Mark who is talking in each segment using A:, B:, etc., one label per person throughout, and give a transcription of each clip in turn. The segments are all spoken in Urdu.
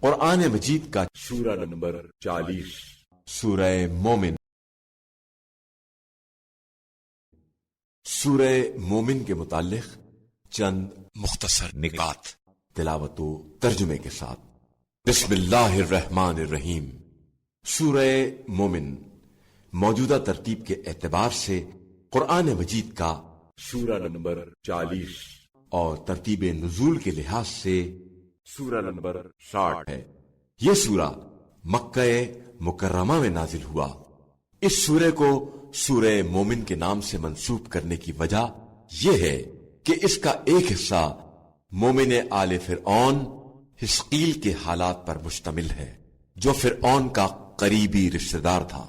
A: قرآن مجید کا
B: سورہ نمبر 40
A: سورہ مومن۔ سورہ مومن کے متعلق چند مختصر نکات تلاوت و ترجمے کے ساتھ۔ بسم اللہ الرحمن الرحیم۔ سورہ مومن موجودہ ترتیب کے اعتبار سے قرآن مجید کا
B: سورہ نمبر 40
A: اور ترتیب نزول کے لحاظ سے
B: سورہ نمبر 60
A: ہے۔ یہ سورہ مکہ مکرمہ میں نازل ہوا۔ اس سورے کو سورہ مومن کے نام سے منسوب کرنے کی وجہ یہ ہے کہ اس کا ایک حصہ مومن آل فرعون حزقیل کے حالات پر مشتمل ہے، جو فرعون کا قریبی رشتہ دار تھا۔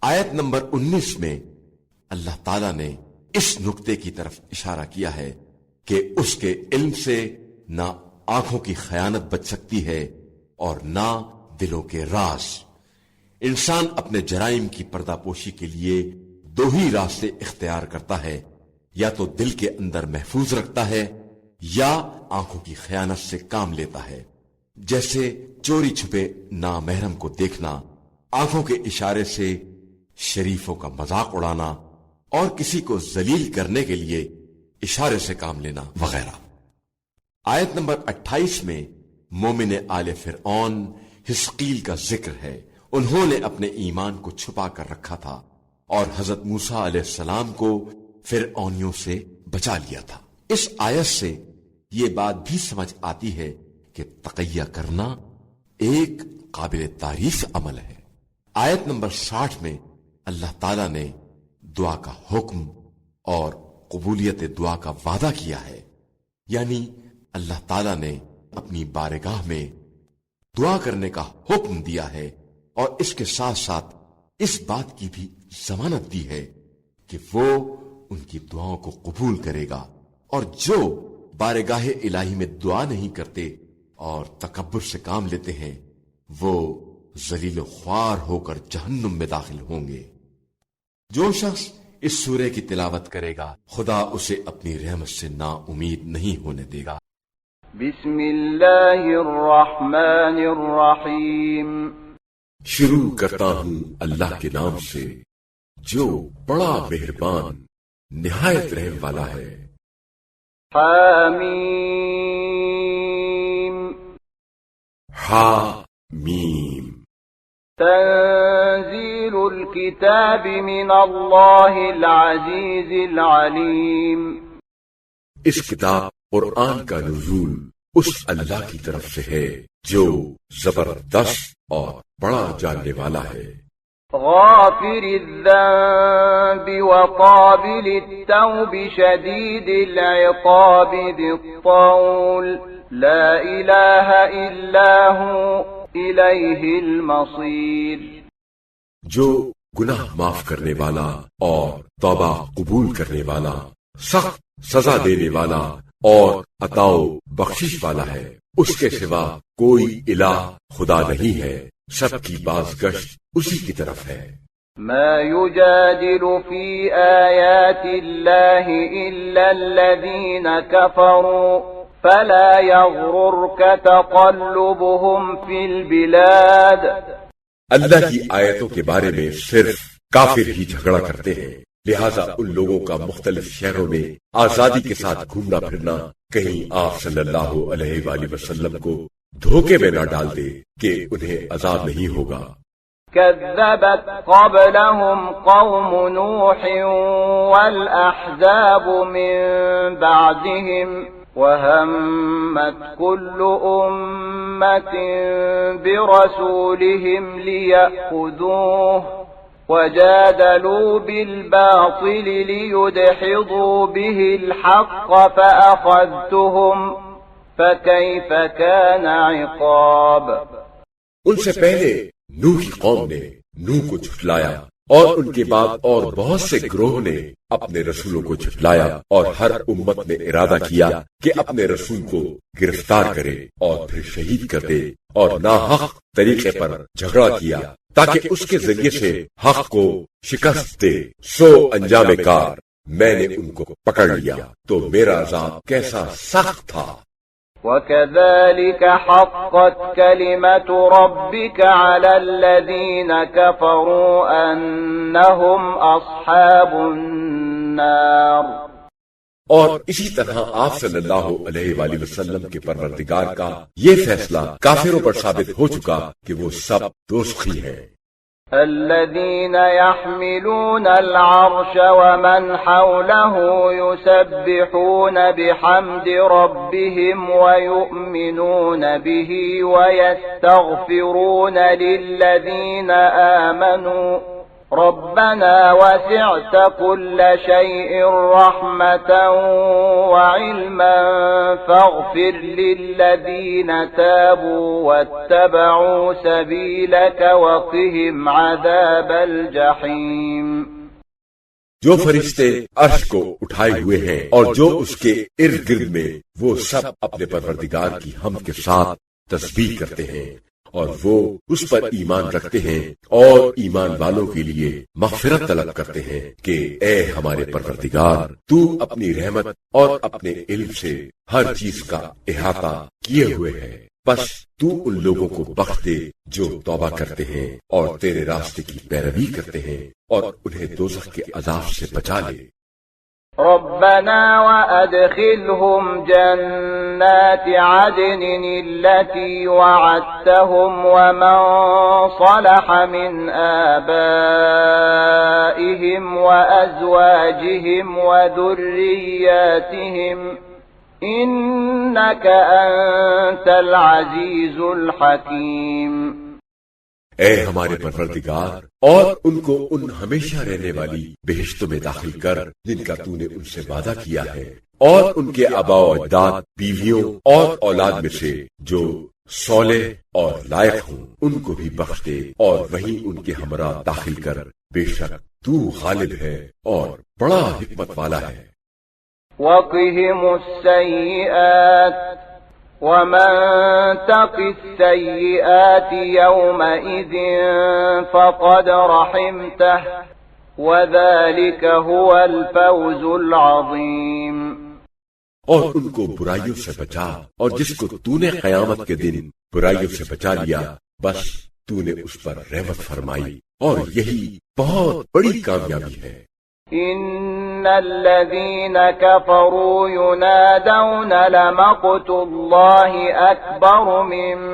A: آیت نمبر 19 میں اللہ تعالی نے اس نقطے کی طرف اشارہ کیا ہے کہ اس کے علم سے نہ آنکھوں کی خیانت بچ سکتی ہے اور نہ دلوں کے راز۔ انسان اپنے جرائم کی پردہ پوشی کے لیے دو ہی راستے اختیار کرتا ہے، یا تو دل کے اندر محفوظ رکھتا ہے یا آنکھوں کی خیانت سے کام لیتا ہے، جیسے چوری چھپے نامحرم کو دیکھنا، آنکھوں کے اشارے سے شریفوں کا مذاق اڑانا اور کسی کو ذلیل کرنے کے لیے اشارے سے کام لینا وغیرہ۔ آیت نمبر 28 میں مومن آل فرعون حزقیل کا ذکر ہے۔ انہوں نے اپنے ایمان کو چھپا کر رکھا تھا اور حضرت موسیٰ علیہ السلام کو فرعونیوں سے بچا لیا تھا۔ اس آیت سے یہ بات بھی سمجھ آتی ہے کہ تقیہ کرنا ایک قابل تعریف عمل ہے۔ آیت نمبر 60 میں اللہ تعالی نے دعا کا حکم اور قبولیت دعا کا وعدہ کیا ہے، یعنی اللہ تعالی نے اپنی بارگاہ میں دعا کرنے کا حکم دیا ہے، اور اس کے ساتھ ساتھ اس بات کی بھی ضمانت دی ہے کہ وہ ان کی دعاؤں کو قبول کرے گا، اور جو بارگاہ الہی میں دعا نہیں کرتے اور تکبر سے کام لیتے ہیں وہ ذلیل و خوار ہو کر جہنم میں داخل ہوں گے۔ جو شخص اس سورے کی تلاوت کرے گا خدا اسے اپنی رحمت سے نا امید نہیں ہونے دے گا۔
C: بسم اللہ الرحمن الرحیم۔
B: شروع کرتا ہوں اللہ کے نام سے جو بڑا مہربان نہایت رحم والا ہے۔
C: حامیم۔
B: حامیم۔
C: تنزیل الکتاب من اللہ العزیز العلیم۔
B: اس کتاب قرآن کا نزول اس اللہ کی طرف سے ہے جو زبردست اور بڑا جاننے والا ہے۔
C: غافر الذنب وقابل التوب شدید العقاب ذی الطول لا الہ الا ہو الیہ المصیر۔
B: جو گناہ معاف کرنے والا اور توبہ قبول کرنے والا، سخت سزا دینے والا اور عطا و بخشش والا ہے، اس کے سوا کوئی الہ خدا نہیں ہے، سب کی بازگشت اسی کی طرف ہے۔
C: ما يجادل في آيات الله إلا الذين كفروا فلا يغررك تقلبهم في البلاد۔
B: اللہ کی آیتوں کے بارے میں صرف کافر ہی جھگڑا کرتے ہیں، لہذا ان لوگوں کا مختلف شہروں میں آزادی کے ساتھ گھومنا پھرنا کہیں آپ صلی اللہ علیہ وآلہ وسلم کو دھوکے میں نہ ڈال دے کہ انہیں عذاب نہیں ہوگا۔
C: كذبت قبلهم قوم نوح والأحزاب من بعدهم وهمت كل أمة برسولهم ليأخذوه وجادلوا بالباطل ليدحضوا به الحق فأخذتهم فكيف كان عقاب۔
B: ان سے پہلے نوح کی قوم نے نوح کو جھٹلایا، اور ان کے بعد اور بہت سے گروہ نے اپنے رسولوں کو جھٹلایا، اور ہر امت نے ارادہ کیا کہ اپنے رسول کو گرفتار کرے اور پھر شہید کر دے، اور ناحق طریقے پر جھگڑا کیا تاکہ اس کے ذریعے سے حق کو شکست دے۔ سو انجام کار میں نے ان کو پکڑ لیا تو میرا عذاب کیسا سخت تھا۔
C: وكذلك حقت كلمة ربك على الذين كفروا أنهم أصحاب النار۔
B: اور اسی طرح آپ صلی اللہ علیہ وآلہ وسلم کے پروردگار کا یہ فیصلہ کافروں پر ثابت ہو چکا کہ وہ سب دوزخی ہیں۔
C: الذين يحملون العرش ومن حوله يسبحون بحمد ربهم ويؤمنون به ويستغفرون للذين آمنوا ربنا وسعت كل شيء رحمة وعلما فاغفر للذين تابوا واتبعوا سبيلك وقهم عذاب الجحيم۔
B: جو فرشتے عرش کو اٹھائے ہوئے ہیں اور جو اس کے ارد گرد میں، وہ سب اپنے پروردگار کی حمد کے ساتھ تسبیح کرتے ہیں، اور وہ اس پر ایمان رکھتے ہیں اور ایمان والوں کے لیے مغفرت طلب کرتے ہیں کہ اے ہمارے پروردگار، تو اپنی رحمت اور اپنے علم سے ہر چیز کا احاطہ کیے ہوئے ہے، بس تو ان لوگوں کو بخش دے جو توبہ کرتے ہیں اور تیرے راستے کی پیروی کرتے ہیں اور انہیں دوزخ کے عذاب سے بچا لے۔
C: ربنا وأدخلهم جنات عدن التي وعدتهم ومن صلح من آبائهم وأزواجهم وذرياتهم إنك أنت العزيز الحكيم۔
B: اے ہمارے پروردگار، اور ان کو ان ہمیشہ رہنے والی بہشتوں میں داخل کر جن کا تو نے ان سے وعدہ کیا ہے، اور ان کے آباء و اجداد، بیویوں اور اولاد میں سے جو صالح اور لائق ہوں ان کو بھی بخش دے، اور وہیں ان کے ہمراہ داخل کر، بے شک تو غالب ہے اور بڑا حکمت والا ہے۔
C: وقهم السيئات ومن تق السيئات يومئذ فقد رحمته وذلك هو الفوز العظيم۔
B: اور ان کو برائیوں سے بچا، اور جس کو تو نے قیامت کے دن برائیوں سے بچا لیا، بس تو نے اس پر رحمت فرمائی، اور یہی بہت بڑی کامیابی ہے۔
C: ان الذين كفروا ينادون لمقت الله اكبر من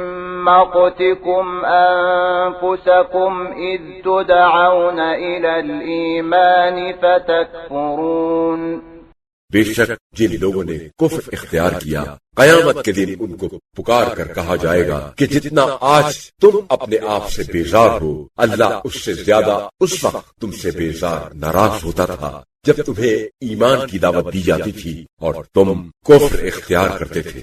C: مقتكم انفسكم اذ تدعون الى الايمان فتكفرون۔
B: بے شک جن لوگوں نے کفر اختیار کیا، قیامت کے دن ان کو پکار کر کہا جائے گا کہ جتنا آج تم اپنے آپ سے بیزار ہو، اللہ اس سے زیادہ اس وقت تم سے بیزار ناراض ہوتا تھا جب تمہیں ایمان کی دعوت دی جاتی تھی اور تم کفر اختیار کرتے تھے۔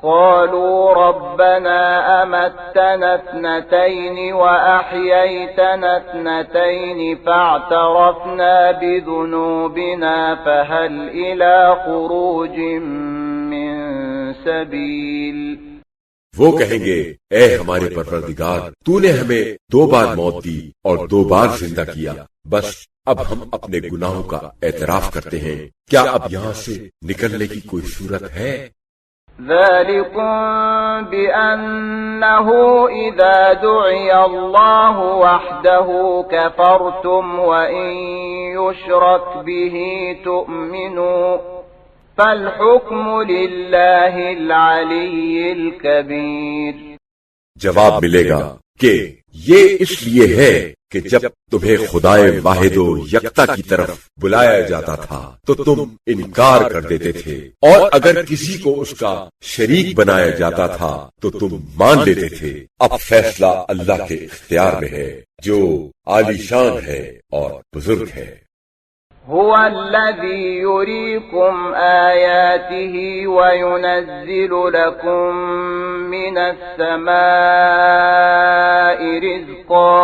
C: قالوا ربنا امتنا اثنتين واحييتنا اثنتين فاعترفنا بذنوبنا فهل الى خروج من سبيل۔
B: وہ کہیں گے اے ہمارے پروردگار، تو نے ہمیں 2 بار موت دی اور 2 بار زندہ کیا، بس اب ہم اپنے گناہوں کا اعتراف کرتے ہیں، کیا اب یہاں سے نکلنے کی کوئی صورت ہے؟
C: ذلكم بأنه إذا دعي الله وحده كفرتم وإن يشرك به تؤمنوا فالحكم لله العلي الكبير۔
B: جواب ملے گا کہ یہ اس لیے ہے کہ جب تمہیں خدائے واحد و یکتا کی طرف بلایا جاتا تھا تو تم انکار کر دیتے تھے، اور اگر کسی کو اس کا شریک بنایا جاتا تھا تو تم مان لیتے تھے۔ اب فیصلہ اللہ کے اختیار میں ہے جو عالی شان ہے اور بزرگ ہے۔
C: هو الذي يريكم آياته وينزل لكم من السماء رزقا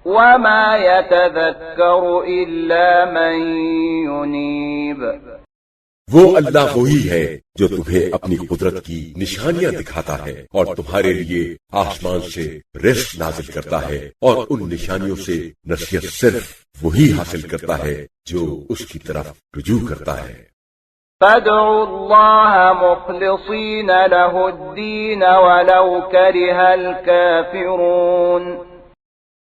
C: وما يتذكر إلا من ينيب۔
B: وہ اللہ وہی ہے جو تمہیں اپنی قدرت کی نشانیاں دکھاتا ہے اور تمہارے لیے آسمان سے رزق نازل کرتا ہے، اور ان نشانیوں سے نصیحت صرف وہی حاصل کرتا ہے جو اس کی طرف رجوع کرتا ہے۔
C: فادعوا الله مخلصين له الدين ولو كره الكافرون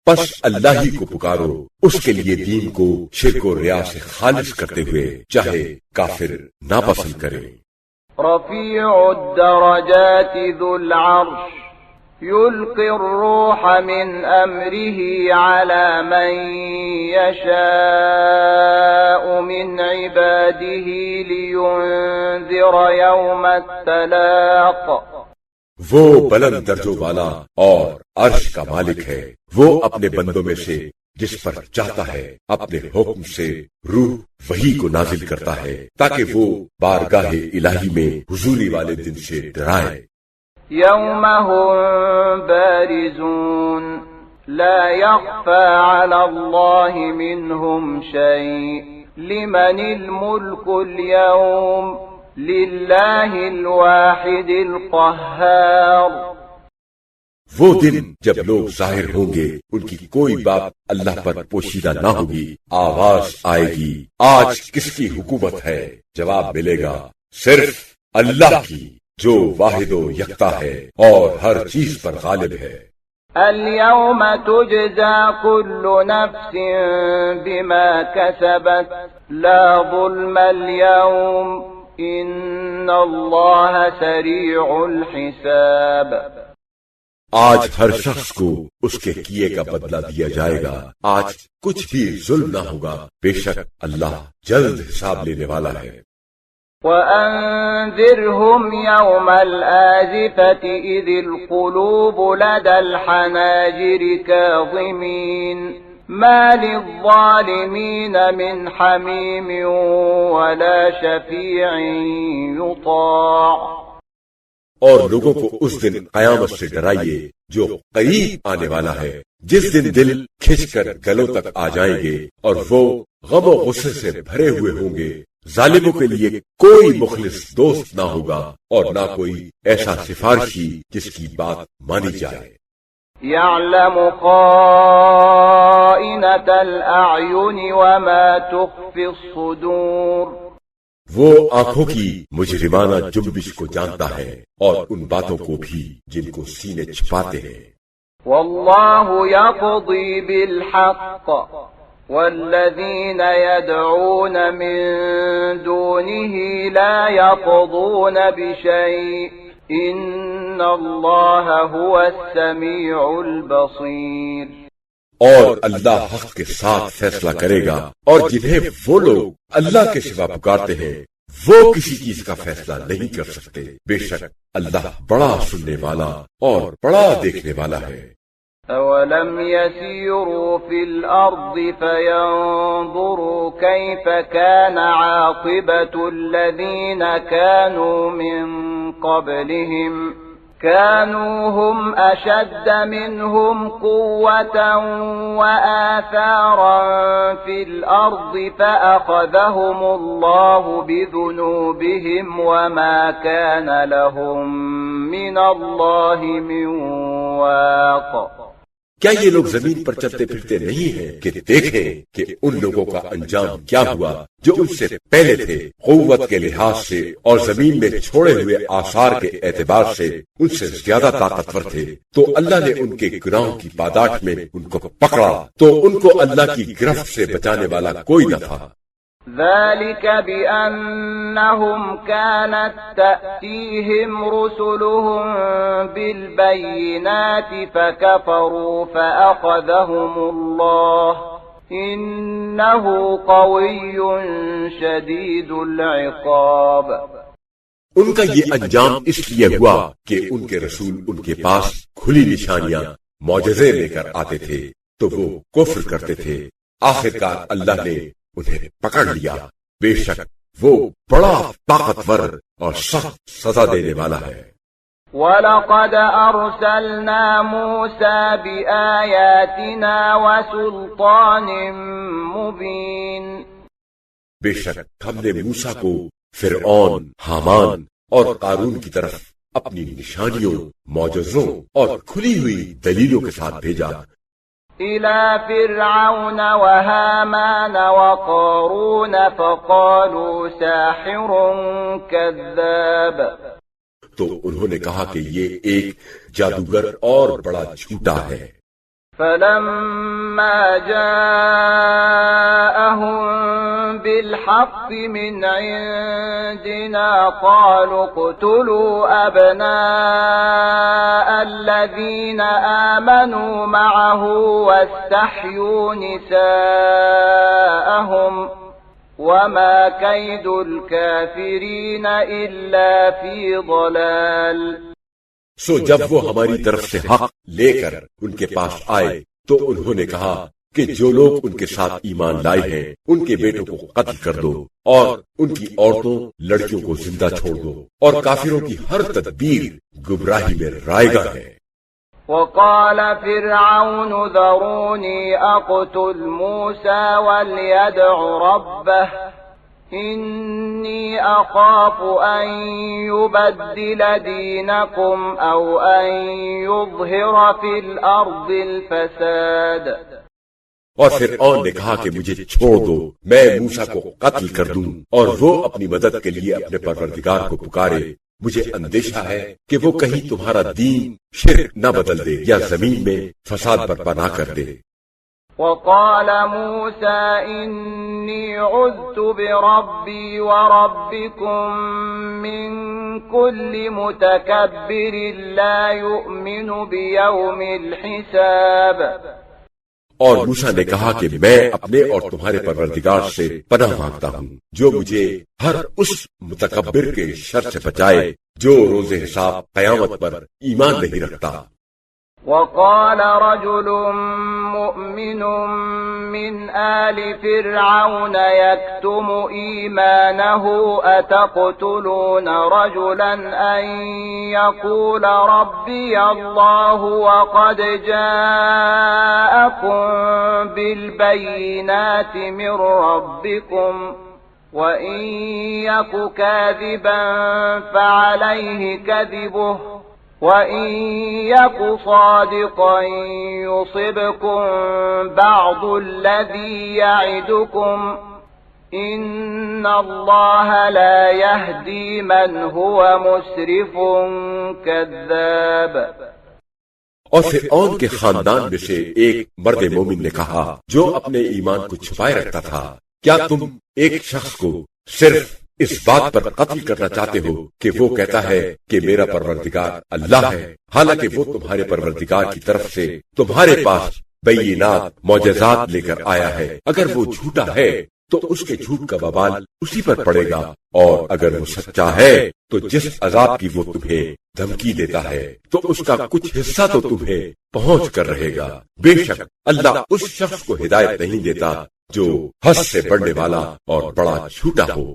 B: پس اللہ ہی کو پکارو، اس کے لیے دین کو شرک و ریا سے خالص کرتے ہوئے، چاہے کافر ناپسند کرے۔
C: رفیع الدرجات ذو العرش يلقي الروح من أمره على من يشاء من عباده لينذر يوم التلاق۔
B: وہ بلند درجوں والا اور عرش کا مالک ہے، وہ اپنے بندوں میں سے جس پر چاہتا ہے اپنے حکم سے روح وحی کو نازل کرتا ہے تاکہ وہ بارگاہ الہی میں حضوری والے دن سے ڈرائے۔
C: يوم هم بارزون لا يخفى على الله منهم شيء لمن الملك اليوم لله الواحد القهار۔
B: وہ دن جب لوگ ظاہر ہوں گے، ان کی کوئی بات اللہ پر پوشیدہ نہ ہوگی، آواز آئے گی، آج کس کی حکومت ہے؟ جواب ملے گا صرف اللہ کی، جو واحد و یکتا ہے اور ہر چیز پر غالب ہے۔
C: اليوم تجزى كل نفس بما كسبت لا ظلم اليوم ان الله سريع الحساب۔
B: آج ہر شخص کو اس کے کیے کا بدلہ دیا جائے گا، آج کچھ بھی ظلم نہ ہوگا، بے شک اللہ جلد حساب لینے والا ہے۔
C: وَأَنذِرْهُمْ يَوْمَ الْآزِفَةِ إِذِ الْقُلُوبُ لَدَى الْحَنَاجِرِ كَاظِمِينَ مَا لِلظَّالِمِينَ مِنْ حَمِيمٍ وَلَا شَفِيعٍ يُطَاعُ۔
B: اور لوگوں کو اس دن قیامت سے ڈرائیے جو قریب آنے والا ہے، جس دن دل کھچ کر گلوں تک آ جائیں گے اور وہ غم و غصے سے بھرے ہوئے ہوں گے۔ ظالموں کے لیے کوئی مخلص دوست نہ ہوگا اور نہ کوئی ایسا سفارشی جس کی بات مانی جائے۔
C: يَعْلَمُ خَائِنَةَ الْأَعْيُنِ وَمَا تُخْفِي الصُّدُورُ۔
B: وہ آنکھوں کی مجرمانہ جنبش کو جانتا ہے اور ان باتوں کو بھی جن کو سینے چھپاتے ہیں۔
C: وَاللَّهُ يَقْضِي بِالْحَقِّ وَالَّذِينَ يَدْعُونَ مِن دُونِهِ لَا يَقْضُونَ بِشَيْءٍ إِنَّ اللَّهَ هُوَ السَّمِيعُ الْبَصِيرُ۔
B: اور اللہ حق کے ساتھ فیصلہ کرے گا، اور جنہیں وہ لوگ اللہ کے سوا پکارتے ہیں وہ کسی چیز کا فیصلہ نہیں کر سکتے، بے شک اللہ بڑا سننے والا اور بڑا دیکھنے والا ہے۔
C: أَوَلَمْ يَسِيرُوا فِي الْأَرْضِ فَيَنظُرُوا كَيْفَ كَانَ عَاقِبَةُ الَّذِينَ كَانُوا مِن قَبْلِهِمْ كانوا هم أشد منهم قوة وآثارا في الأرض فأخذهم الله بذنوبهم وما كان لهم من الله من واق۔
B: کیا یہ لوگ زمین پر چلتے پھرتے نہیں ہیں کہ دیکھیں کہ ان لوگوں کا انجام کیا ہوا جو ان سے پہلے تھے، قوت کے لحاظ سے اور زمین میں چھوڑے ہوئے آثار کے اعتبار سے ان سے زیادہ طاقتور تھے، تو اللہ نے ان کے گناہوں کی پاداش میں ان کو پکڑا تو ان کو اللہ کی گرفت سے بچانے والا کوئی نہ تھا۔
C: ذلك بأنهم كانت تأتيهم رسلهم بالبينات فكفروا فأخذهم الله إنه قوي شديد العقاب۔
B: ان کا یہ انجام اس لیے ہوا کہ ان کے رسول ان کے پاس کھلی نشانیاں معجزے لے کر آتے تھے تو وہ کفر کرتے تھے، آخرکار اللہ نے انہیں پکڑ لیا، بے شک وہ بڑا طاقتور اور سخت سزا دینے والا ہے۔
C: وَلَقَدْ أَرْسَلْنَا مُوسَى بِآيَاتِنَا وَسُلْطَانٍ مُبِينٍ۔
B: بے شک ہم نے موسیٰ کو فرعون، حامان اور قارون کی طرف اپنی نشانیوں، معجزوں اور کھلی ہوئی دلیلوں کے ساتھ بھیجا۔
C: إلى فرعون وهامان وقارون فقالوا ساحر كذاب.
B: تو انہوں نے کہا کہ یہ ایک جادوگر اور بڑا جھوٹا ہے.
C: فلما جاءهم بالحق من عندنا قالوا اقتلوا أبناء الذين آمنوا معه واستحيوا نساءهم وما كيد الكافرين إلا في ضلال.
B: سو جب وہ ہماری طرف سے حق لے کر ان کے پاس آئے تو انہوں نے کہا کہ جو لوگ ان کے ساتھ ایمان لائے ہیں ان کے بیٹوں کو قتل کر دو اور ان کی عورتوں لڑکیوں کو زندہ چھوڑ دو، اور کافروں کی ہر تدبیر گمراہی میں رائگاں ہے.
C: وقال فرعون ذروني أقتل موسى وليدع ربه إني أخاف أن يبدل دينكم أو أن يظهر في الأرض الفساد.
B: اور فرعون نے کہا کہ مجھے چھوڑ دو، میں موسیٰ کو قتل کر دوں اور وہ اپنی مدد کے لیے اپنے پروردگار کو پکارے. مجھے اندیشہ ہے کہ وہ کہیں تمہارا دین شرک نہ بدل دے یا زمین میں فساد برپا نہ کر دے.
C: وقال موسى إني عذت بربي وربكم من كل متكبر لا يؤمن بيوم الحساب.
B: اور موسیٰ نے کہا کہ میں اپنے اور تمہارے پروردگار سے پناہ مانگتا ہوں جو مجھے ہر اس متکبر کے شر سے بچائے جو روز حساب قیامت پر ایمان نہیں رکھتا.
C: وقال رجل مؤمن من آل فرعون يكتم إيمانه أتقتلون رجلا أن يقول ربي الله وقد جاءكم بالبينات من ربكم وإن يك كاذبا فعليه كذبه وَإِن يَكُ صَادِقًا يُصِبْكُم بَعْضُ الَّذِي يَعِدُكُمْ إِنَّ اللَّهَ لَا يَهْدِي مَنْ هُوَ مُسْرِفٌ كَذَّابٌ.
B: اور فرعون کے خاندان میں سے ایک مرد مومن نے کہا جو اپنے ایمان کو چھپائے رکھتا تھا، کیا تم ایک شخص کو صرف اس بات پر قتل کرنا چاہتے ہو کہ وہ کہتا ہے کہ میرا پروردگار اللہ ہے، حالانکہ وہ تمہارے پروردگار کی طرف سے تمہارے پاس بینات معجزات لے کر آیا ہے؟ اگر وہ جھوٹا ہے تو اس کے جھوٹ کا وبال اسی پر پڑے گا، اور اگر وہ سچا ہے تو جس عذاب کی وہ تمہیں دھمکی دیتا ہے تو اس کا کچھ حصہ تو تمہیں پہنچ کر رہے گا. بے شک اللہ اس شخص کو ہدایت نہیں دیتا جو حد سے بڑھنے والا اور بڑا جھوٹا ہو.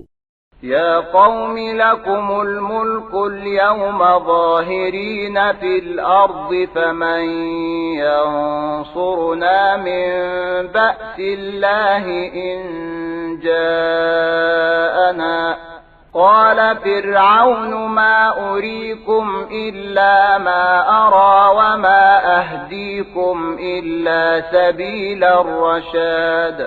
C: يا قوم لكم الملك اليوم ظاهرين في الأرض فمن ينصرنا من بأس الله إن جاءنا. قال فرعون ما أريكم إلا ما أرى وما أهديكم إلا سبيل الرشاد.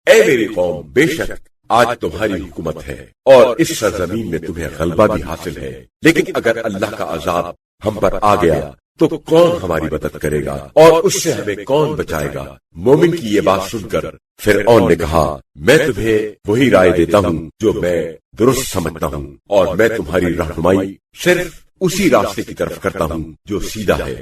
B: اے میری قوم، بے شک آج تمہاری حکومت ہے اور اس سرزمین میں تمہیں غلبہ بھی حاصل ہے، لیکن اگر اللہ کا عذاب ہم پر آ گیا تو کون ہماری مدد کرے گا اور اس سے ہمیں کون بچائے گا؟ مومن کی یہ بات سن کر فرعون نے کہا میں تمہیں وہی رائے دیتا ہوں جو میں درست سمجھتا ہوں، اور میں تمہاری رہنمائی صرف اسی راستے کی طرف کرتا ہوں جو سیدھا ہے.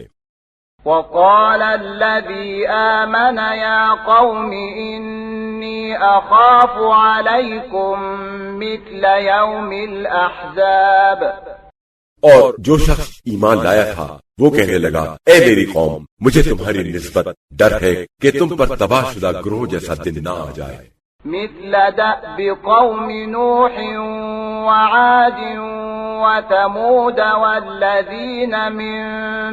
C: وقال الذي آمن يا قوم إني أخاف عليكم مثل يوم الأحزاب.
B: اور جو شخص ایمان لایا تھا وہ کہنے لگا اے میری قوم، مجھے تمہاری نسبت ڈر ہے کہ تم پر تباہ شدہ گروہ جیسا دن نہ آ جائے.
C: مثل دأب قوم نوح وعاد وثمود والذين من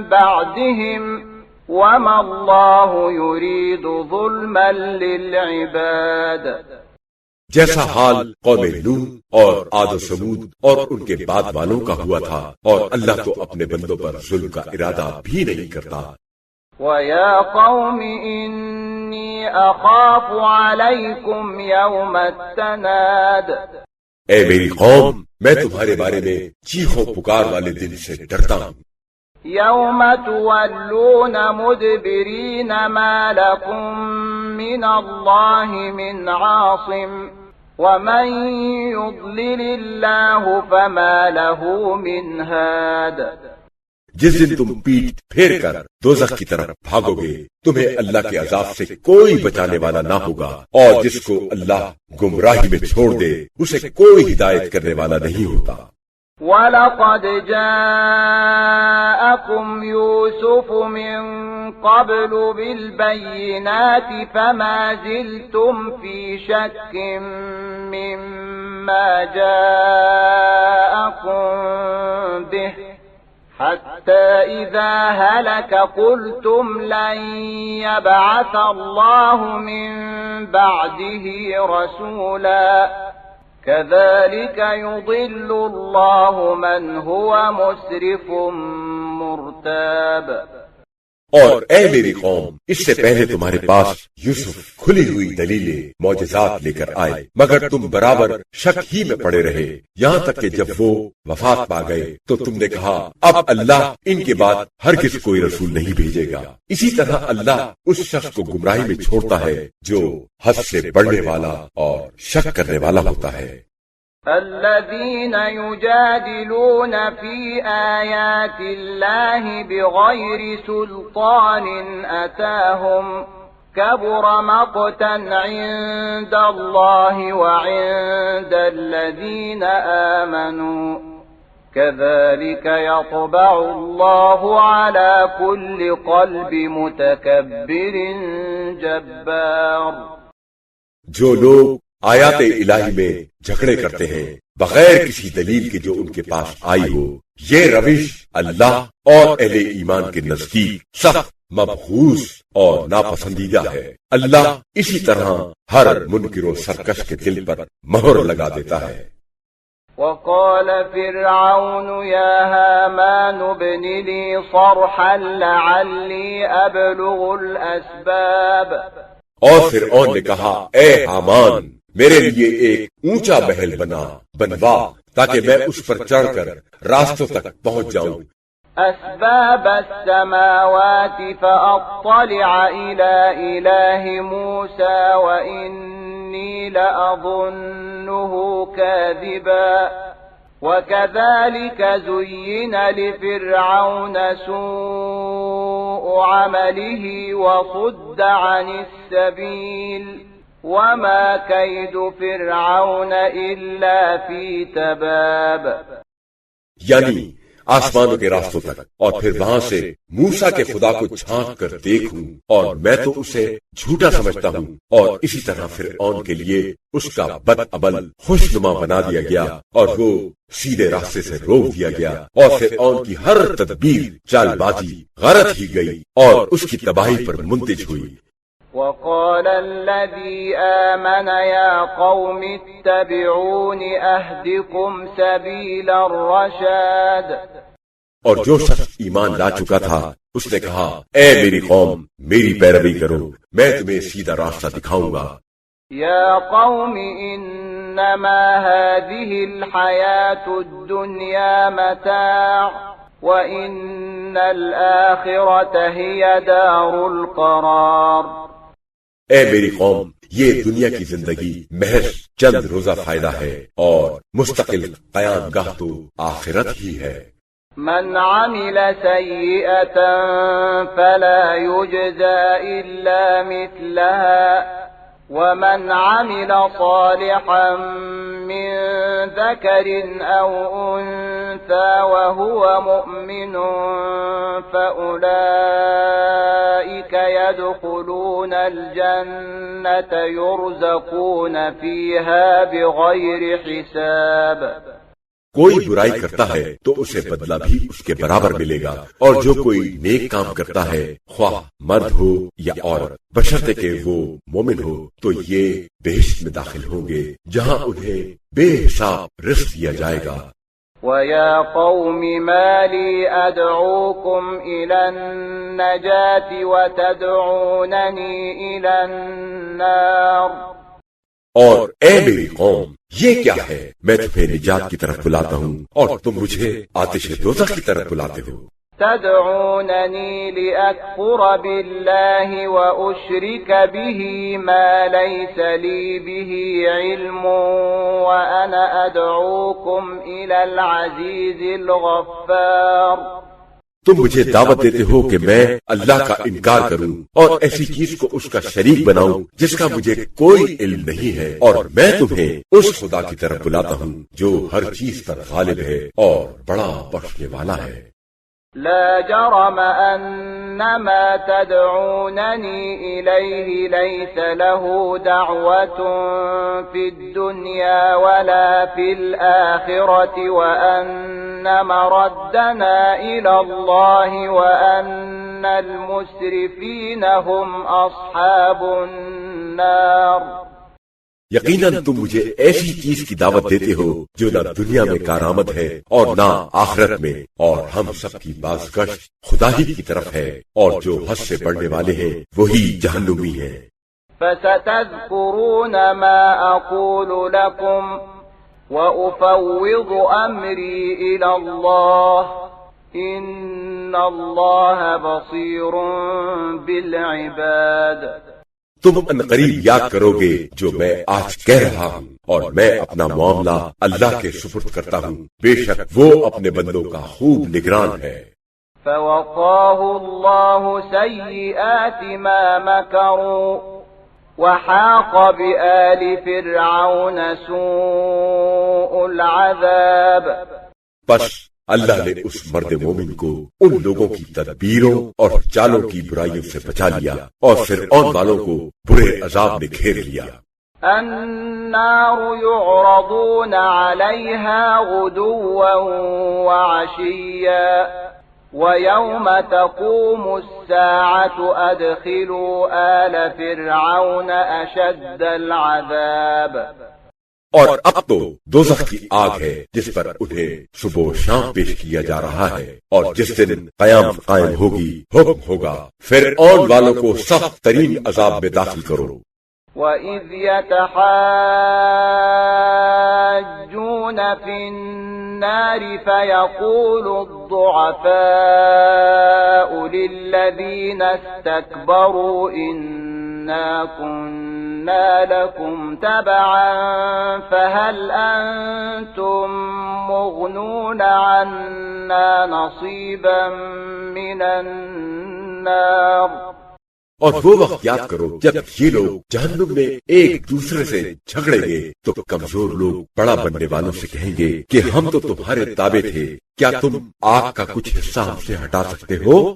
C: بعدهم وما الله يريد ظلما للعباد.
B: جیسا حال قوم نوح اور عاد و ثمود اور ان کے بعد والوں کا ہوا تھا، اور اللہ تو اپنے بندوں پر ظلم کا ارادہ بھی نہیں کرتا.
C: وَيَا قَوْمِ إِنِّي أَخَافُ عَلَيْكُمْ يَوْمَ التَّنَادِ
B: اے میری قوم، میں تمہارے بارے میں چیخوں پکار والے دن سے ڈرتا ہوں۔
C: يَوْمَ تُوَلُّونَ مُدْبِرِينَ مَا لَكُمْ مِنَ اللَّهِ مِنْ عَاصِمٍ وَمَنْ يُضْلِلِ اللَّهُ فَمَا لَهُ مِنْ هَادٍ۔
B: جس دن تم پیٹ پھیر کر دوزخ کی طرف بھاگو گے، تمہیں اللہ کے عذاب سے کوئی بچانے والا نہ ہوگا، اور جس کو اللہ گمراہی میں چھوڑ دے اسے کوئی ہدایت کرنے والا نہیں ہوتا۔
C: وَلَقَدْ جَاءَكُمْ يُوسُفُ مِنْ قَبْلُ بِالْبَيِّنَاتِ فَمَا زِلْتُمْ فِي شَكٍّ مِّمَّا جَاءَكُمْ بِهِ حَتَّى إِذَا هَلَكَ قُلْتُمْ لَنْ يَبْعَثَ اللَّهُ مِنْ بَعْدِهِ رَسُولًا كَذَلِكَ يُضِلُّ اللَّهُ مَنْ هُوَ مُسْرِفٌ مُرْتَابٌ۔
B: اور اے میری قوم، اس سے پہلے تمہارے پاس یوسف کھلی ہوئی دلیلیں معجزات لے کر آئے، مگر تم برابر شک ہی میں پڑے رہے، یہاں تک کہ جب وہ وفات پا گئے تو تم نے کہا اب اللہ ان کے بعد ہرگز کوئی رسول نہیں بھیجے گا۔ اسی طرح اللہ اس شخص کو گمراہی میں چھوڑتا ہے جو حد سے بڑھنے والا اور شک کرنے والا ہوتا ہے۔
C: الذين يجادلون في آيات الله بغير سلطان أتاهم كبر مقتا عند الله وعند الذين آمنوا كذلك يطبع الله على كل قلب متكبر جبار۔
B: جو لوگ آیات الہی میں جھگڑے کرتے ہیں بغیر کسی دلیل کے جو ان کے پاس آئی ہو، یہ روش اللہ اور اہل ایمان کے نزدیک سخت مبغوض اور ناپسندیدہ ہے۔ اللہ اسی طرح ہر منکر و سرکش کے دل پر مہر لگا دیتا ہے۔
C: وقال فرعون يا هامان ابن لي صرحا لعلي أبلغ الأسباب۔
B: اور فرعون نے کہا اے حامان، میرے لیے ایک اونچا محل بنوا تاکہ میں اس پر چڑھ کر راستوں تک پہنچ جاؤں۔
C: أسباب السماوات فأطلع إلى إله موسى وإني لأظنه كاذبا وكذلك زين لفرعون سوء عمله وصد عن السبيل وما كيد فرعون إلا في تباب۔
B: یعنی آسمانوں کے راستوں تک، اور پھر وہاں سے موسیٰ کے خدا کو چھانک کر دیکھوں، اور میں تو اسے جھوٹا سمجھتا ہوں، اور اسی طرح فرعون کے لیے اس کا بد عمل خوشنما بنا دیا گیا اور وہ سیدھے راستے سے روک دیا گیا، اور فرعون کی ہر تدبیر چال بازی غلط ہی گئی اور اس کی تباہی پر منتج ہوئی۔
C: وقال الذي آمن يا قوم اتبعون أهدكم سبيل الرشاد۔
B: اور جو شخص ایمان لا چکا تھا اس نے کہا اے میری قوم میری پیروی کرو، میں تمہیں سیدھا راستہ دکھاؤں گا۔
C: يا قوم إنما هذه الحياة الدنيا متاع وإن الآخرة هي دار القرار۔
B: اے میری قوم، یہ دنیا کی زندگی محض چند روزہ فائدہ ہے اور مستقل قیام گاہ تو آخرت ہی ہے۔
C: من عمل سيئة فلا يجزى إلا مثلها ومن عمل صالحا من ذكر أو أنثى وهو مؤمن فأولئك يدخلون الجنة يرزقون فيها بغير حساب۔
B: کوئی برائی کرتا ہے تو اسے بدلہ بھی اس کے برابر ملے گا، اور جو کوئی نیک کام کرتا ہے خواہ مرد ہو یا عورت بشرطے کہ وہ مومن ہو تو یہ بہشت میں داخل ہوں گے جہاں انہیں بے حساب رزق دیا جائے گا۔
C: وَيَا قَوْمِ مَا لِي أَدْعُوكُمْ إِلَى النَّجَاةِ وَتَدْعُونَنِي إِلَى النَّارِ
B: اور اے میری قوم، یہ کیا ہے؟ میں تمہیں نجات کی طرف بلاتا ہوں اور تم مجھے آتش دوزخ کی طرف بلاتے ہو۔
C: تدعونني لأكفر بالله وأشرك به ما ليس لي به علم وأنا أدعوكم إلى العزيز الغفار۔
B: تم مجھے دعوت دیتے ہو کہ میں اللہ کا انکار کروں اور ایسی چیز کو اس کا شریک بناؤں جس کا مجھے کوئی علم نہیں ہے، اور میں تمہیں اس خدا کی طرف بلاتا ہوں جو ہر چیز پر غالب ہے اور بڑا بخشنے والا ہے۔
C: لا جرم أن ما تدعونني إليه ليس له دعوة في الدنيا ولا في الآخرة وأن مردنا إلى الله وأن المسرفين هم أصحاب النار۔
B: یقیناً تم مجھے ایسی چیز کی دعوت دیتے ہو جو نہ دنیا میں کارآمد ہے اور نہ آخرت میں، اور ہم سب کی بازگشت خدا ہی کی طرف ہے، اور جو حد سے بڑھنے والے ہیں وہی جہنمی ہیں۔
C: فستذكرون ما أقول لكم وأفوض أمري إلى الله إن الله بصير بالعباد۔
B: تم ان قریب یاد کرو گے جو میں آج کہہ رہا ہوں، اور میں اپنا معاملہ اللہ کے سپرد کرتا ہوں، بے شک وہ اپنے بندوں کا خوب نگران ہے۔
C: فوقاه الله سيئات ما مكروا وحاق بآل فرعون سوء العذاب۔
B: پس اللہ نے اس مرد مومن کو ان لوگوں کی تدبیروں اور چالوں کی برائیوں سے بچا لیا، اور فرعون والوں کو برے عذاب نے گھیر لیا۔
C: النار يعرضون عليها غدوا وعشيا ويوم تقوم الساعة أدخلوا آل فرعون أشد العذاب۔
B: اور اب تو دوزخ کی آگ ہے جس پر انہیں صبح و شام پیش کیا جا رہا ہے، اور جس دن قیامت قائم ہوگی حکم ہوگا فرعون والوں کو سخت ترین عذاب میں داخل کرو۔
C: وَإِذْ يَتَحَاجُّونَ فِي النَّارِ فَيَقُولُ الضُّعَفَاءُ لِلَّذِينَ اسْتَكْبَرُوا إِنَّا كُنَّا لَكُمْ تَبَعًا فَهَلْ أَنْتُمْ مُغْنُونَ عَنَّا نَصِيبًا مِنَ النَّارِ۔
B: اور وہ وقت یاد کرو جب یہ لوگ جہنم میں ایک دوسرے سے جھگڑیں گے تو کمزور لوگ بڑا بننے والوں سے کہیں گے کہ ہم تو تمہارے تابع تھے، کیا تم آگ کا کچھ حصہ ہم سے ہٹا سکتے ہو؟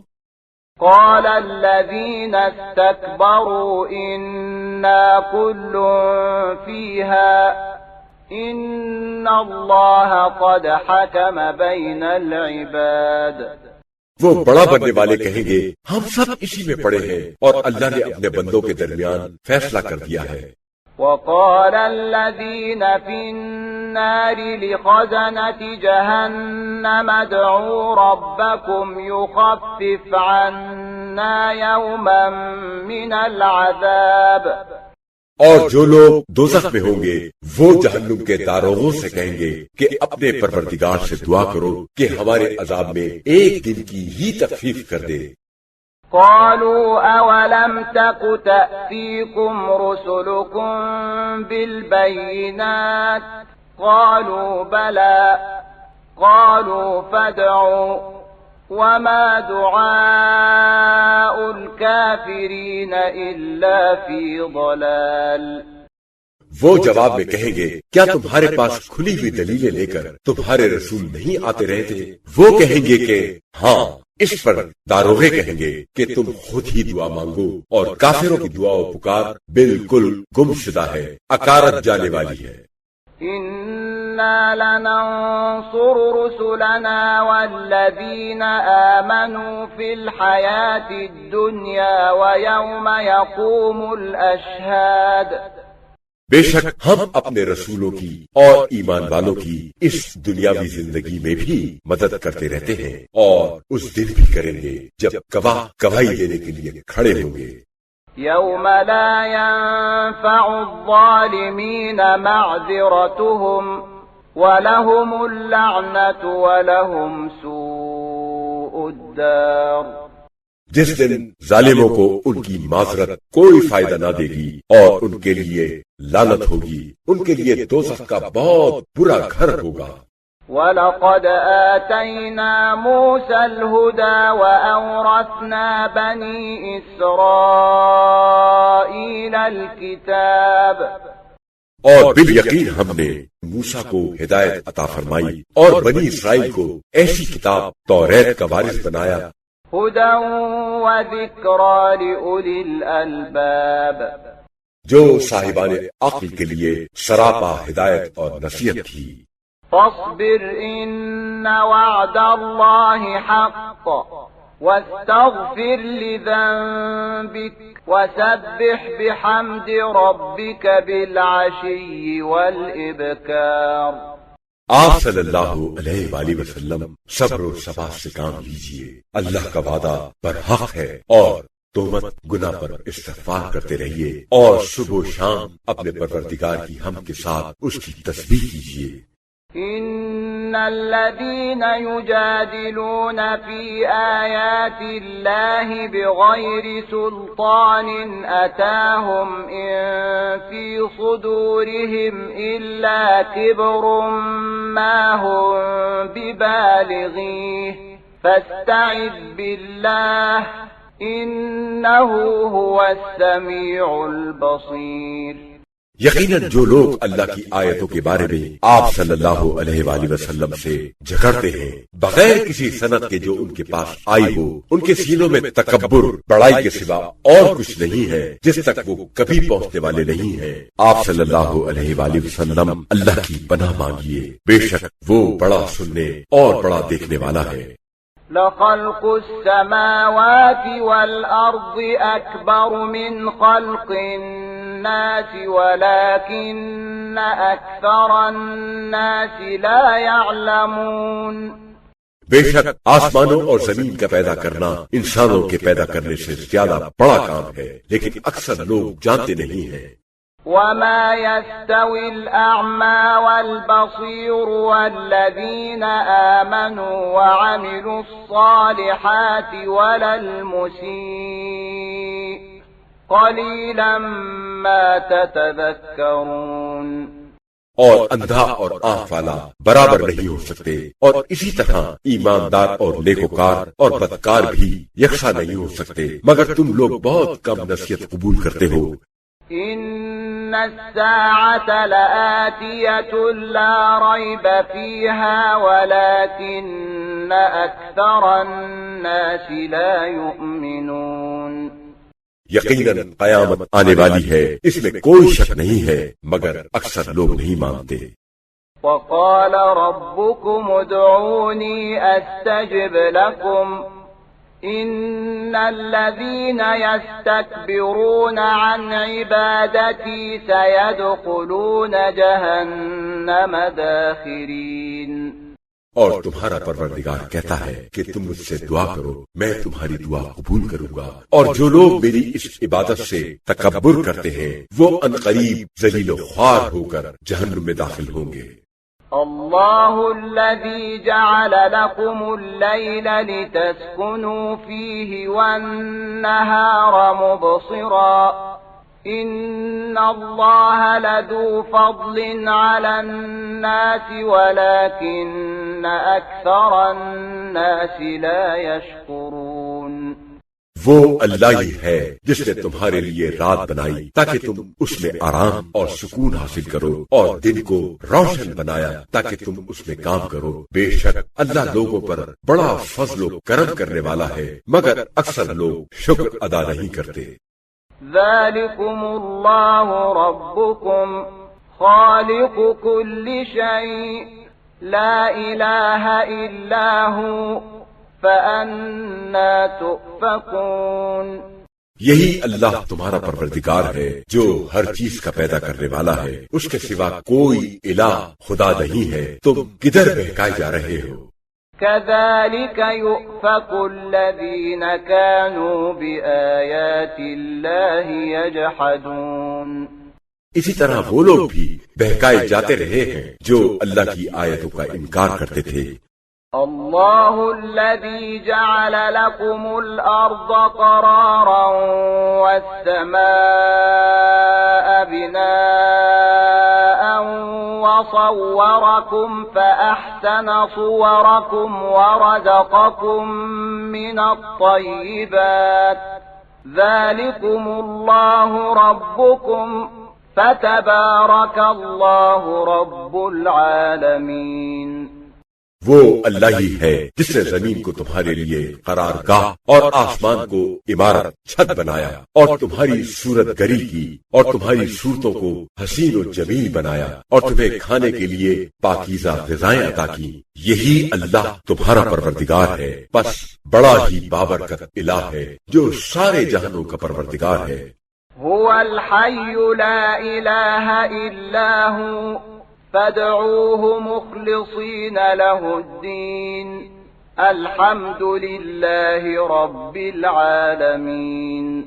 C: قال الذين استكبروا إنا كل فيها إن الله قد حكم بين العباد۔
B: وہ بڑا بننے والے کہیں گے ہم سب اسی میں پڑے ہیں، اور اللہ نے اپنے بندوں کے درمیان فیصلہ کر دیا ہے۔
C: وقال الذين في النار لخزنة جهنم ادعوا ربكم يخفف عنا يوما من العذاب۔
B: اور جو لوگ دوزخ میں ہوں گے وہ جہنم کے داروغوں سے کہیں گے کہ اپنے پروردگار سے دعا کرو کہ ہمارے عذاب میں ایک دن کی ہی تخفیف کر دے۔
C: قالوا أولم تك تأتيكم رسلكم بالبينات قالوا بلى قالوا فادعوا وما دعاء الكافرين إلا في ضلال۔
B: وہ جواب میں کہیں گے کیا تمہارے پاس کھلی ہوئی دلیلیں لے کر تمہارے رسول نہیں آتے رہے تھے؟ وہ کہیں گے کہ ہاں۔ اس پر داروغے کہیں گے کہ تم خود ہی دعا مانگو، اور کافروں کی دعا و پکار بالکل گم شدہ ہے، اکارت جانے والی ہے۔
C: إنا لننصر رسلنا والذين آمنوا في الحياة الدنيا ويوم يقوم الأشهاد۔
B: بے شک ہم اپنے رسولوں کی اور ایمان والوں کی اس دنیاوی زندگی میں بھی مدد کرتے رہتے ہیں، اور اس دن بھی کریں گے جب گواہ گواہی دینے کے لیے کھڑے ہوں گے۔
C: يوم لا ينفع الظالمين معذرتهم وَلَهُمُ اللَّعْنَةُ وَلَهُمْ سُوءُ الدَّارِ۔
B: جس دن ظالموں کو ان کی معذرت کوئی فائدہ نہ دے گی اور ان کے لیے لعنت ہوگی، ان کے لیے دوزخ کا بہت برا گھر ہوگا۔
C: وَلَقَدْ آتَيْنَا مُوسَى الْهُدَى وَأَوْرَثْنَا بَنِي إِسْرَائِيلَ الْكِتَابَ۔
B: اور بالیقین ہم نے موسیٰ کو ہدایت عطا فرمائی اور بنی اسرائیل کو ایسی کتاب توریت کا وارث بنایا۔
C: هُدًى وَذِكْرَى لِأُولِي الْأَلْبَابِ،
B: جو صاحبان عقل کے لیے سراپا ہدایت اور نصیحت تھی۔
C: فاصبر إن وعد الله حق واستغفر لذنبك وسبح بحمد ربك بالعشي والإبكار۔
B: آپ صلی اللہ علیہ وآلہ وسلم صبر و ثبات سے کام لیجئے، اللہ کا وعدہ برحق ہے، اور تہمت گناہ پر استغفار کرتے رہیے، اور صبح و شام اپنے پروردگار کی حمد کے ساتھ اس کی تسبیح کیجئے۔
C: إن الذين يجادلون في آيات الله بغير سلطان أتاهم إن في صدورهم إلا كبر ما هم ببالغيه فاستعذ بالله إنه هو السميع البصير۔
B: یقیناً جو لوگ اللہ کی آیتوں کے بارے میں آپ صلی اللہ علیہ وآلہ وسلم سے جھگڑتے ہیں بغیر کسی سند کے جو ان کے پاس آئی ہو، ان کے سینوں میں تکبر بڑائی کے سوا اور کچھ نہیں ہے جس تک وہ کبھی پہنچنے والے نہیں ہیں۔ آپ صلی اللہ علیہ وآلہ وسلم اللہ کی پناہ مانگیے، بے شک وہ بڑا سننے اور بڑا دیکھنے والا ہے۔
C: لخلق السماوات والأرض أكبر من خلق الناس ولكن أكثر الناس لا يعلمون۔
B: بے شک آسمانوں اور زمین کا پیدا کرنا انسانوں کے پیدا کرنے سے زیادہ بڑا کام ہے، لیکن اکثر لوگ جانتے نہیں ہیں۔
C: وما يستوي الأعمى والبصير والذين آمنوا وعملوا الصالحات ولا المسيء قليلا ما تتذكرون۔
B: اور اندھا اور آنکھ والا برابر نہیں ہو سکتے، اور اسی طرح ایماندار اور نیکوکار اور بدکار بھی یکساں نہیں ہو سکتے، مگر تم لوگ بہت کم نصیحت قبول کرتے ہو۔
C: إن الساعة لآتية لا ريب فيها ولكن أكثر الناس لا يؤمنون۔
B: یقیناً قیامت آنے والی ہے، اس میں کوئی شک نہیں ہے، مگر اکثر لوگ نہیں مانتے۔
C: وقال ربكم ادعوني أستجب لكم إن الذين يستكبرون عن عبادتي سيدخلون جهنم داخرين۔
B: اور تمہارا پروردگار کہتا ہے کہ تم مجھ سے دعا کرو، میں تمہاری دعا قبول کروں گا، اور جو لوگ میری اس عبادت سے تکبر کرتے ہیں وہ عنقریب ذلیل و خوار ہو کر جہنم میں داخل ہوں گے۔
C: الله الذي جعل لكم الليل لتسكنوا فيه والنهار مبصرا إن الله لذو فضل على الناس ولكن أكثر الناس لا يشكرون۔
B: وہ اللہ ہی ہے جس نے تمہارے لیے رات بنائی تاکہ تم اس میں آرام اور سکون حاصل کرو، اور دن کو روشن بنایا تاکہ تم اس میں کام کرو۔ بے شک اللہ لوگوں پر بڑا فضل و کرم کرنے والا ہے، مگر اکثر لوگ شکر ادا نہیں کرتے۔
C: ذلكم الله ربكم خالق كل شيء لا إله إلا هو فأنا تؤفكون۔
B: یہی اللہ تمہارا پروردگار ہے جو ہر چیز کا پیدا کرنے والا ہے، اس کے سوا کوئی الہ خدا نہیں ہے، تم کدھر بہکائے جا رہے ہو؟
C: كذلك يؤفك الذين كانوا بآيات الله يجحدون۔
B: اسی طرح وہ لوگ بھی بہکائے جاتے رہے ہیں جو اللہ کی آیتوں کا انکار کرتے تھے۔
C: الله الذي جعل لكم الأرض قرارا والسماء بناء وصوركم فأحسن صوركم ورزقكم من الطيبات ذلكم الله ربكم فتبارك الله رب العالمين۔
B: وہ اللہ ہی ہے جس نے زمین کو تمہارے لیے قرار گاہ اور آسمان کو عمارت چھت بنایا اور تمہاری صورت گری کی اور تمہاری صورتوں کو حسین و جمیل بنایا اور تمہیں کھانے کے لیے پاکیزہ غذائیں عطا کی۔ یہی اللہ تمہارا پروردگار ہے، بس بڑا ہی بابرکت الہ ہے جو سارے جہانوں کا پروردگار ہے۔
C: هو الحي لا إله إلا هو فادعوه مخلصين له الدين الحمد لله رب العالمين۔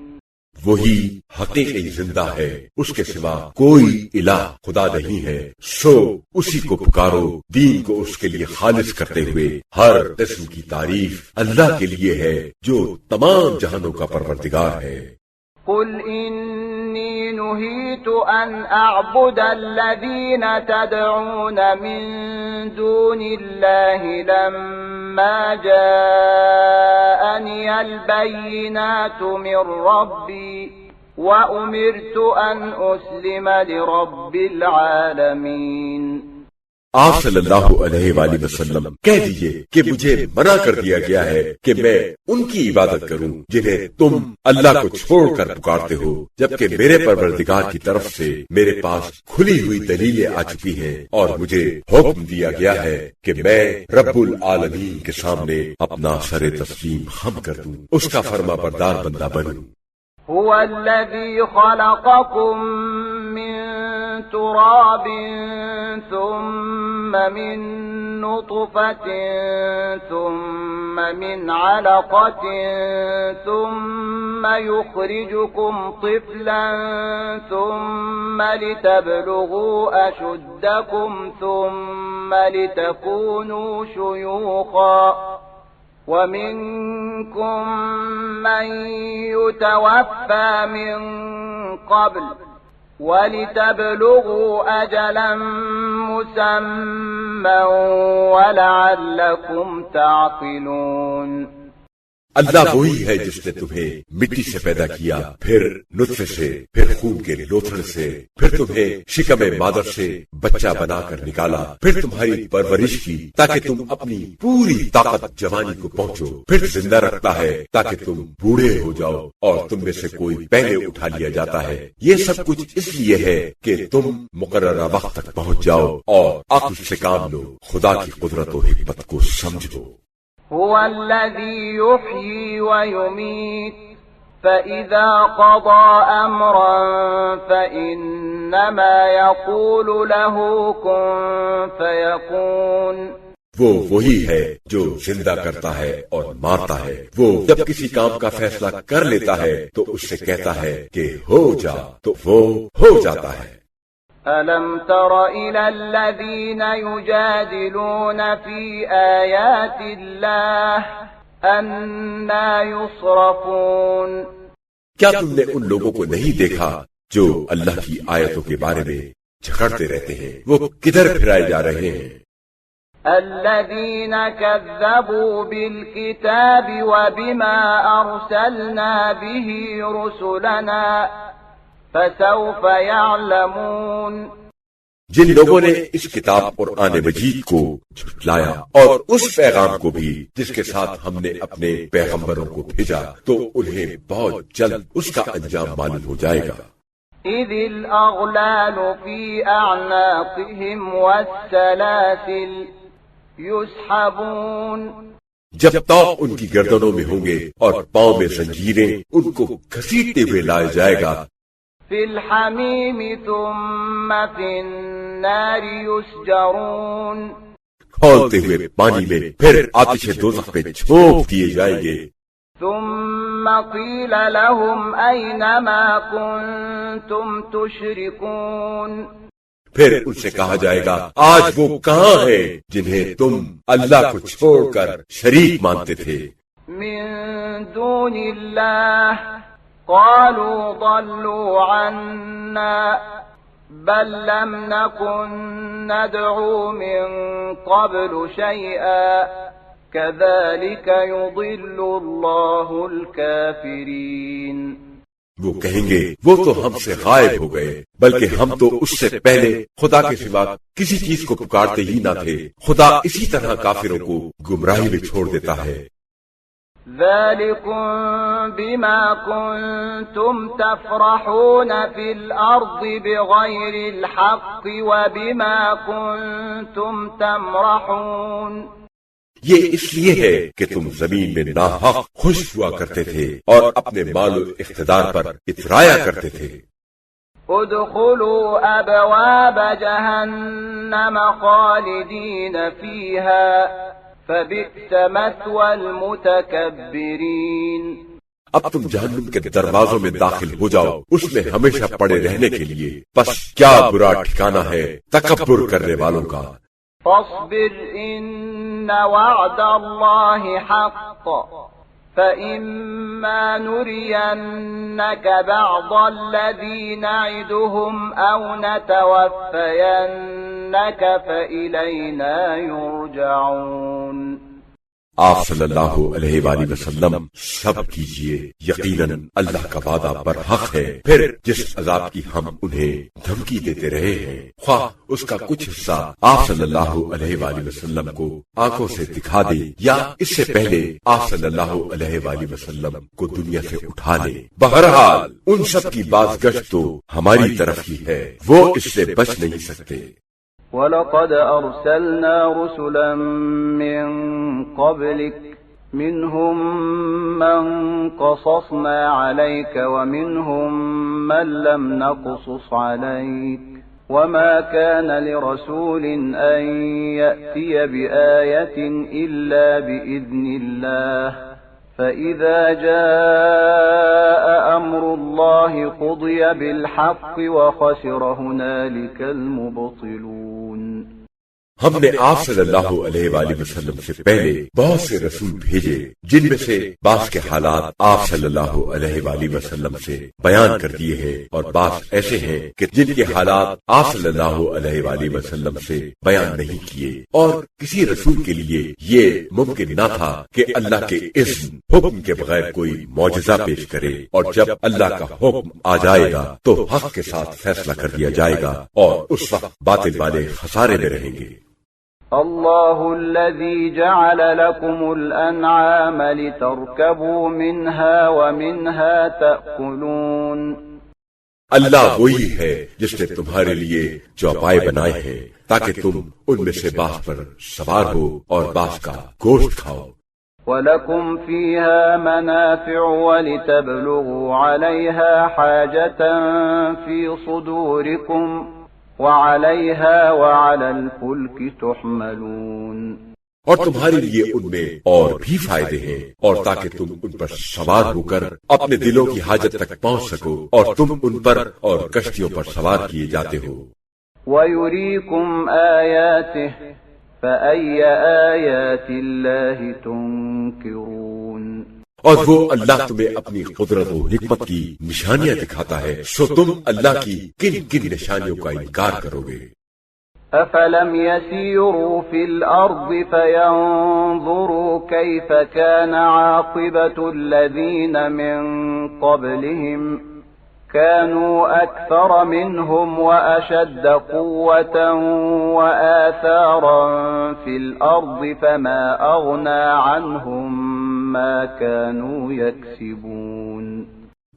B: وہی حقیقی زندہ ہے، اس کے سوا کوئی الہ خدا نہیں ہے، سو اسی کو پکارو، دین کو اس کے لیے خالص کرتے ہوئے۔ ہر قسم کی تعریف اللہ کے لیے ہے جو تمام جہانوں کا پروردگار ہے۔
C: قل إني نهيت أن أعبد الذين تدعون من دون الله لما جاءني البينات من ربي وأمرت أن أسلم لرب العالمين۔
B: آپ صلی اللہ علیہ وآلہ وسلم کہہ دیجئے کہ مجھے منع کر دیا گیا ہے کہ میں ان کی عبادت کروں جنہیں تم اللہ کو چھوڑ کر پکارتے ہو، جبکہ میرے پروردگار کی طرف سے میرے پاس کھلی ہوئی دلیلیں آ چکی ہیں اور مجھے حکم دیا گیا ہے کہ میں رب العالمین کے سامنے اپنا سر تسلیم خم کر دوں، اس کا فرما بردار بندہ بنوں۔
C: هو الذي خلقكم من تراب ثم من نطفة ثم من علقة ثم يخرجكم طفلا ثم لتبلغوا أشدكم ثم لتكونوا شيوخا ومنكم من يتوفى من قبل ولتبلغوا أجلا مسمى ولعلكم تعقلون۔
B: اللہ وہی ہے جس نے تمہیں مٹی سے پیدا کیا، پھر نطفے سے، پھر خون کے لوتھڑ سے، پھر تمہیں شکم مادر سے بچہ بنا کر نکالا، پھر تمہاری پرورش کی تاکہ تم اپنی پوری طاقت جوانی کو پہنچو، پھر زندہ رکھتا ہے تاکہ تم بوڑھے ہو جاؤ اور تم میں سے کوئی پہلے اٹھا لیا جاتا ہے۔ یہ سب کچھ اس لیے ہے کہ تم مقررہ وقت تک پہنچ جاؤ اور عقل سے کام لو، خدا کی قدرت و حکمت کو سمجھو۔
C: هو الذي يحيي ويميت فإذا قضى أمرا فإنما يقول له كن فيكون۔
B: وہ وہی ہے جو زندہ کرتا ہے اور مارتا ہے، وہ جب کسی کام کا فیصلہ کر لیتا ہے تو اس سے کہتا ہے کہ ہو جا تو وہ ہو جاتا ہے۔
C: أَلَمْ تَرَ إِلَى الَّذِينَ يُجَادِلُونَ فِي آيَاتِ اللَّهِ أَنَّى يُصْرَفُونَ۔
B: کیا تم نے ان لوگوں کو نہیں دیکھا جو اللہ کی آیتوں کے بارے میں جھگڑتے رہتے ہیں، وہ کدھر پھرائے جا رہے ہیں؟
C: الذين كذبوا بالكتاب وبما أرسلنا به رسلنا فسوف يعلمون۔
B: جن لوگوں نے اس کتاب قرآن مجید کو جھٹلایا اور اس پیغام کو بھی جس کے ساتھ ہم نے اپنے پیغمبروں کو بھیجا، تو انہیں بہت جلد اس کا انجام معلوم ہو جائے گا۔
C: إذ الأغلال في أعناقهم والسلاسل يسحبون۔
B: جب توق ان کی گردنوں میں ہوں گے اور پاؤں میں زنجیریں ان کو گھسیٹتے ہوئے لایا جائے گا.
C: فی الحمیم ثم فی النار یسجرون.
B: کھولتے ہوئے پانی میں پھر آتش دوزخ پہ چھوڑ دیے جائیں گے.
C: ثم قیل لهم این ما کنتم تشرکون.
B: پھر ان سے کہا جائے گا آج وہ کہاں ہیں جنہیں تم اللہ کو چھوڑ کر شریک مانتے تھے.
C: من دون اللہ قالوا ضلوا عنا بل لم نكن ندعو من قبل شيئا كذلك يضل الله الكافرين.
B: وہ کہیں گے وہ تو ہم سے غائب ہو گئے بلکہ ہم تو اس سے پہلے خدا کے سوا کسی چیز کو پکارتے ہی نہ تھے. خدا اسی طرح کافروں کو گمراہی میں چھوڑ دیتا ہے.
C: ذلكم بما كنتم تفرحون في الأرض بغير الحق وبما كنتم تمرحون.
B: یہ اس لیے ہے کہ تم زمین میں ناحق خوش ہوا کرتے تھے اور اپنے مال و اقتدار پر اترایا کرتے تھے.
C: ادخلوا ابواب جہنم خالدین فیہا فبئس مثوى المتکبرین.
B: اب تم جہنم کے دروازوں میں داخل ہو جاؤ اس میں ہمیشہ پڑے رہنے کے لیے. بس کیا برا ٹھکانہ ہے تکبر کرنے والوں کا.
C: فاصبر ان وعد اللہ حق فإما نرينك بعض الذي نعدهم أو نتوفينك فإلينا يرجعون.
B: آپ صلی اللہ علیہ وآلہ وسلم سب کیجئے یقیناً اللہ کا وعدہ برحق ہے. پھر جس عذاب کی ہم انہیں دھمکی دیتے رہے ہیں خواہ اس کا کچھ حصہ آپ صلی اللہ علیہ وآلہ وسلم کو آنکھوں سے دکھا دے یا اس سے پہلے آپ صلی اللہ علیہ وآلہ وسلم کو دنیا سے اٹھا لے. بہرحال ان سب کی بازگشت تو ہماری طرف ہی ہے. وہ اس سے بچ نہیں سکتے.
C: وَلَقَدْ أَرْسَلْنَا رُسُلًا مِّن قَبْلِكَ مِنْهُمْ مَنْ قَصَصْنَا عَلَيْكَ وَمِنْهُمْ مَنْ لَمْ نَقْصُصْ عَلَيْكَ وَمَا كَانَ لِرَسُولٍ أَنْ يَأْتِيَ بِآيَةٍ إِلَّا بِإِذْنِ اللَّهِ فَإِذَا جَاءَ أَمْرُ اللَّهِ قُضِيَ بِالْحَقِّ وَخَسِرَ هُنَالِكَ الْمُبْطِلُونَ.
B: ہم نے آپ صلی اللہ علیہ وآلہ وسلم سے پہلے بہت سے رسول بھیجے جن میں سے بعض کے حالات آپ صلی اللہ علیہ وآلہ وسلم سے بیان کر دیے ہیں اور بعض ایسے ہیں کہ جن کے حالات آپ صلی اللہ علیہ وآلہ وسلم سے بیان نہیں کیے. اور کسی رسول کے لیے یہ ممکن نہ تھا کہ اللہ کے اذن حکم کے بغیر کوئی معجزہ پیش کرے. اور جب اللہ کا حکم آ جائے گا تو حق کے ساتھ فیصلہ کر دیا جائے گا اور اس وقت باطل والے خسارے میں رہیں گے.
C: اللہ الذي جعل لكم الانعام لتركبوا منها ومنها تأكلون.
B: اللہ وہی ہے جس نے تمہارے لیے چوپائے بنائے ہیں تاکہ تم ان میں سے بعض پر سوار ہو اور بعض کا گوشت کھاؤ.
C: وَلَكُمْ فِيهَا مَنَافِعُ وَلِتَبْلُغُوا عَلَيْهَا حَاجَةً فِي صُدُورِكُمْ وَعَلَيْهَا وَعَلَى الْفُلْكِ تُحْمَلُونَ.
B: اور تمہارے لیے ان میں اور بھی فائدے ہیں اور تاکہ تم ان پر سوار ہو کر اپنے دلوں کی حاجت تک پہنچ سکو اور تم ان پر اور کشتیوں پر سوار کیے جاتے ہو.
C: وَيُرِيكُمْ آيَاتِهِ فَأَيَّ آيَاتِ اللَّهِ تُنْكِرُونَ.
B: اور وہ اللہ تمہیں اپنی قدرت و حکمت کی نشانیاں دکھاتا ہے سو تم اللہ کی کن کن نشانیوں کا انکار کرو گے.
C: أَفَلَمْ يَسِيرُوا فِي الْأَرْضِ فَيَنْظُرُوا كَيْفَ كَانَ عَاقِبَةُ الَّذِينَ مِنْ قَبْلِهِمْ كَانُوا أَكْثَرَ مِنْهُمْ وَأَشَدَّ قُوَّةً وَآثَارًا فِي الْأَرْضِ فَمَا أَغْنَى عَنْهُمْ مَا كَانُوا يَكْسِبُونَ.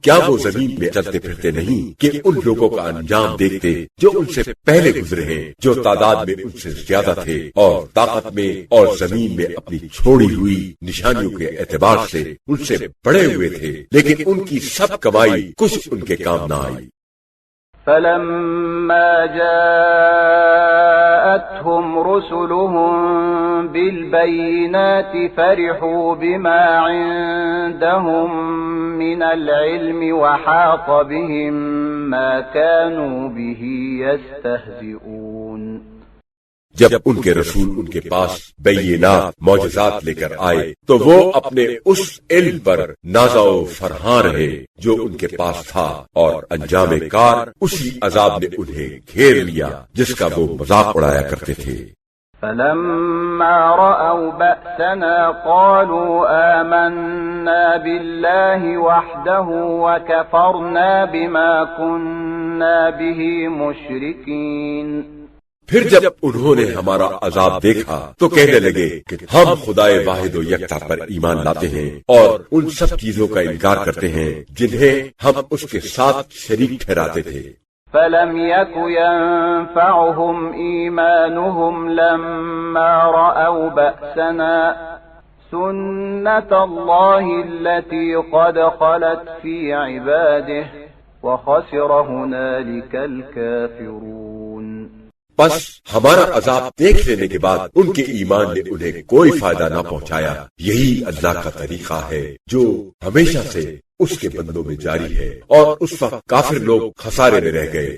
B: کیا وہ زمین میں چلتے پھرتے نہیں کہ ان لوگوں کا انجام دیکھتے جو ان سے پہلے گزرے ہیں، جو تعداد میں ان سے زیادہ تھے اور طاقت میں اور زمین میں اپنی چھوڑی ہوئی نشانیوں کے اعتبار سے ان سے بڑے ہوئے تھے، لیکن ان کی سب کمائی کچھ ان کے کام نہ آئی۔
C: فلما جاءتهم رسلهم بالبينات فرحوا بما عندهم من العلم وحاق بهم ما كانوا به يستهزئون۔
B: جب ان کے رسول ان کے پاس بینات معجزات لے کر آئے تو وہ اپنے اس علم پر نازا و فرحاں رہے جو ان کے پاس تھا، اور انجام کار اسی عذاب نے انہیں گھیر لیا جس کا وہ مذاق اڑایا کرتے تھے۔
C: فلما رأوا بأسنا قالوا آمنا بالله وحده وكفرنا بما كنا به مشركين۔
B: پھر جب انہوں نے ہمارا عذاب دیکھا تو کہنے لگے کہ ہم خدائے واحد و یکتا پر ایمان لاتے ہیں اور ان سب چیزوں کا انکار کرتے ہیں جنہیں ہم اس کے ساتھ شریک ٹھہراتے تھے۔
C: فلم يك ينفعهم إيمانهم لما رأوا بأسنا سنة الله التي قد خلت في عباده وخسر هنالك الكافرون۔
B: بس ہمارا عذاب دیکھ لینے کے بعد ان کے ایمان نے انہیں کوئی فائدہ نہ پہنچایا۔ یہی اللہ کا طریقہ ہے جو ہمیشہ سے اس کے بندوں میں جاری ہے، اور اس وقت کافر لوگ خسارے میں رہ گئے۔